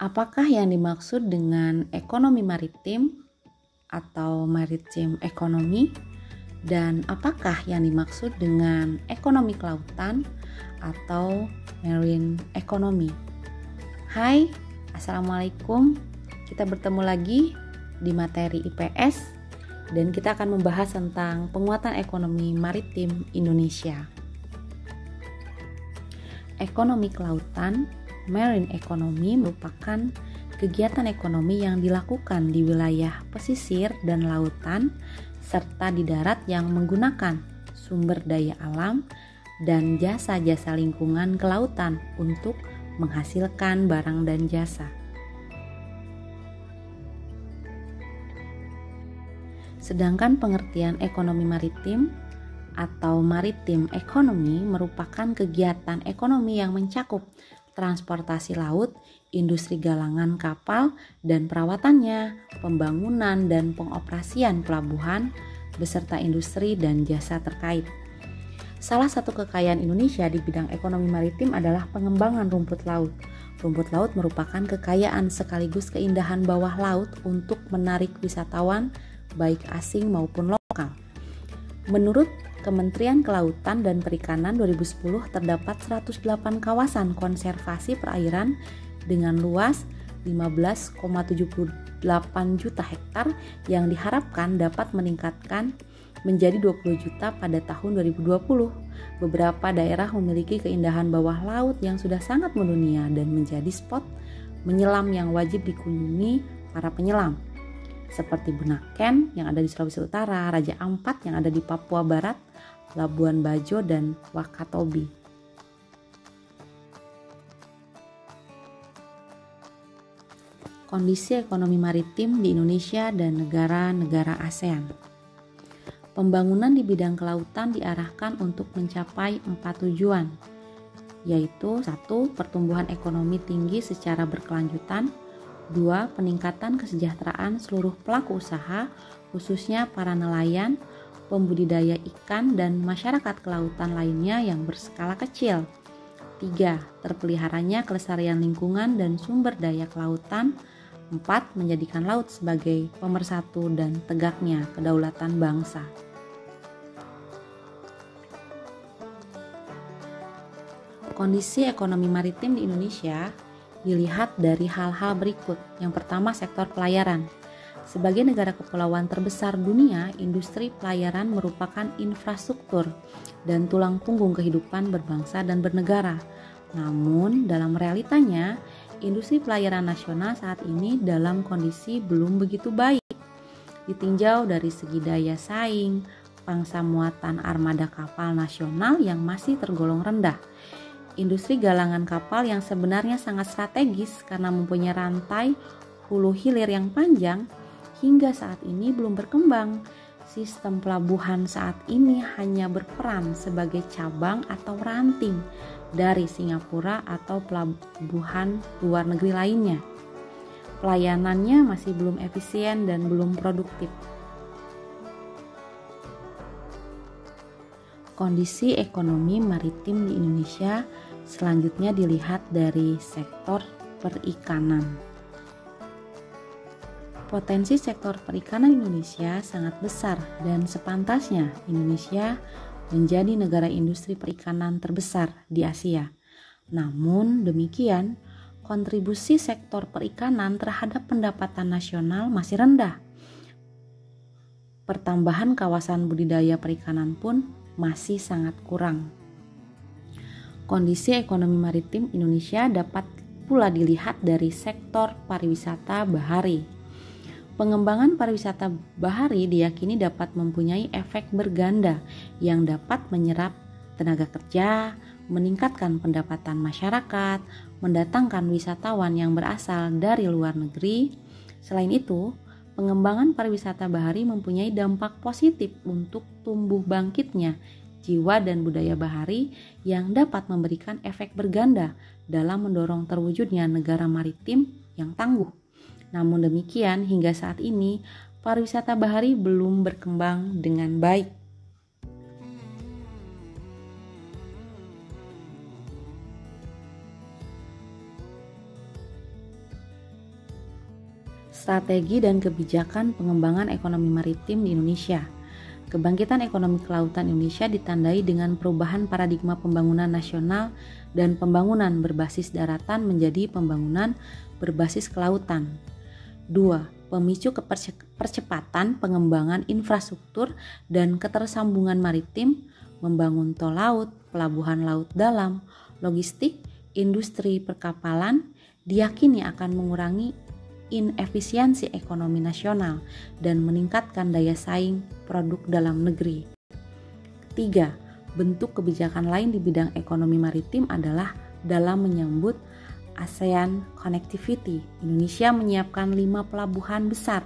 Apakah yang dimaksud dengan ekonomi maritim atau maritime economy? Dan apakah yang dimaksud dengan ekonomi kelautan atau marine economy? Hai, Assalamualaikum. Kita bertemu lagi di materi IPS dan kita akan membahas tentang penguatan ekonomi maritim Indonesia. Ekonomi kelautan, marine economy, merupakan kegiatan ekonomi yang dilakukan di wilayah pesisir dan lautan serta di darat yang menggunakan sumber daya alam dan jasa-jasa lingkungan kelautan untuk menghasilkan barang dan jasa. Sedangkan pengertian ekonomi maritim atau maritime economy merupakan kegiatan ekonomi yang mencakup transportasi laut, industri galangan kapal dan perawatannya, pembangunan dan pengoperasian pelabuhan, beserta industri dan jasa terkait. Salah satu kekayaan Indonesia di bidang ekonomi maritim adalah pengembangan rumput laut. Rumput laut merupakan kekayaan sekaligus keindahan bawah laut untuk menarik wisatawan baik asing maupun lokal. Menurut Kementerian Kelautan dan Perikanan 2010 terdapat 108 kawasan konservasi perairan dengan luas 15,78 juta hektar yang diharapkan dapat meningkatkan menjadi 20 juta pada tahun 2020. Beberapa daerah memiliki keindahan bawah laut yang sudah sangat mendunia dan menjadi spot menyelam yang wajib dikunjungi para penyelam, seperti Bunaken yang ada di Sulawesi Utara, Raja Ampat yang ada di Papua Barat, Labuan Bajo, dan Wakatobi. Kondisi ekonomi maritim di Indonesia dan negara-negara ASEAN. Pembangunan di bidang kelautan diarahkan untuk mencapai 4 tujuan, yaitu 1. Pertumbuhan ekonomi tinggi secara berkelanjutan. 2. Peningkatan kesejahteraan seluruh pelaku usaha, khususnya para nelayan, pembudidaya ikan, dan masyarakat kelautan lainnya yang berskala kecil. 3. Terpeliharanya kelestarian lingkungan dan sumber daya kelautan. 4. Menjadikan laut sebagai pemersatu dan tegaknya kedaulatan bangsa. Kondisi ekonomi maritim di Indonesia dilihat dari hal-hal berikut. Yang pertama, sektor pelayaran. Sebagai negara kepulauan terbesar dunia, industri pelayaran merupakan infrastruktur dan tulang punggung kehidupan berbangsa dan bernegara. Namun, dalam realitanya, industri pelayaran nasional saat ini dalam kondisi belum begitu baik. Ditinjau dari segi daya saing, pangsa muatan armada kapal nasional yang masih tergolong rendah. Industri galangan kapal yang sebenarnya sangat strategis karena mempunyai rantai hulu hilir yang panjang, hingga saat ini belum berkembang. Sistem pelabuhan saat ini hanya berperan sebagai cabang atau ranting dari Singapura atau pelabuhan luar negeri lainnya. Pelayanannya masih belum efisien dan belum produktif. Kondisi ekonomi maritim di Indonesia selanjutnya dilihat dari sektor perikanan. Potensi sektor perikanan Indonesia sangat besar dan sepantasnya Indonesia menjadi negara industri perikanan terbesar di Asia. Namun demikian, kontribusi sektor perikanan terhadap pendapatan nasional masih rendah. Pertambahan kawasan budidaya perikanan pun masih sangat kurang. Kondisi ekonomi maritim Indonesia dapat pula dilihat dari sektor pariwisata bahari. Pengembangan pariwisata bahari diyakini dapat mempunyai efek berganda yang dapat menyerap tenaga kerja, meningkatkan pendapatan masyarakat, mendatangkan wisatawan yang berasal dari luar negeri. Selain itu, pengembangan pariwisata bahari mempunyai dampak positif untuk tumbuh bangkitnya jiwa dan budaya bahari yang dapat memberikan efek berganda dalam mendorong terwujudnya negara maritim yang tangguh. Namun demikian, hingga saat ini pariwisata bahari belum berkembang dengan baik. Strategi dan kebijakan pengembangan ekonomi maritim di Indonesia. Kebangkitan ekonomi kelautan Indonesia ditandai dengan perubahan paradigma pembangunan nasional dan pembangunan berbasis daratan menjadi pembangunan berbasis kelautan. 2. Pemicu percepatan pengembangan infrastruktur dan ketersambungan maritim, membangun tol laut, pelabuhan laut dalam, logistik, industri perkapalan, diyakini akan mengurangi inefisiensi ekonomi nasional dan meningkatkan daya saing produk dalam negeri. 3. Bentuk kebijakan lain di bidang ekonomi maritim adalah dalam menyambut ASEAN Connectivity. Indonesia menyiapkan 5 pelabuhan besar.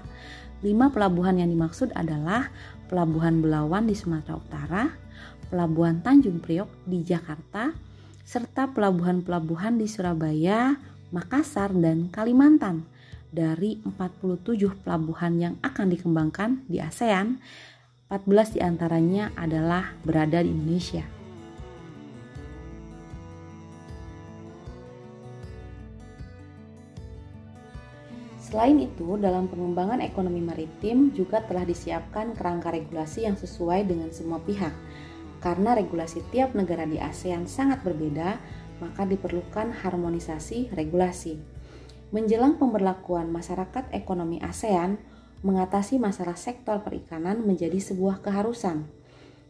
5 pelabuhan yang dimaksud adalah Pelabuhan Belawan di Sumatera Utara, Pelabuhan Tanjung Priok di Jakarta, serta pelabuhan-pelabuhan di Surabaya, Makassar, dan Kalimantan. Dari 47 pelabuhan yang akan dikembangkan di ASEAN, 14 diantaranya adalah berada di Indonesia. Selain itu, dalam pengembangan ekonomi maritim juga telah disiapkan kerangka regulasi yang sesuai dengan semua pihak. Karena regulasi tiap negara di ASEAN sangat berbeda, maka diperlukan harmonisasi regulasi. Menjelang pemberlakuan masyarakat ekonomi ASEAN, mengatasi masalah sektor perikanan menjadi sebuah keharusan.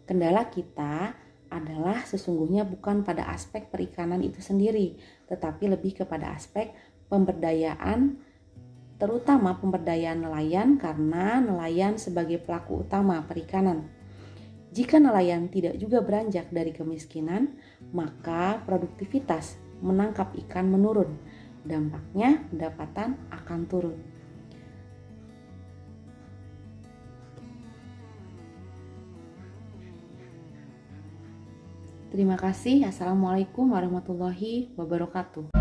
Kendala kita adalah sesungguhnya bukan pada aspek perikanan itu sendiri, tetapi lebih kepada aspek pemberdayaan, terutama pemberdayaan nelayan karena nelayan sebagai pelaku utama perikanan. Jika nelayan tidak juga beranjak dari kemiskinan, maka produktivitas menangkap ikan menurun. Dampaknya pendapatan akan turun. Terima kasih. Assalamualaikum warahmatullahi wabarakatuh.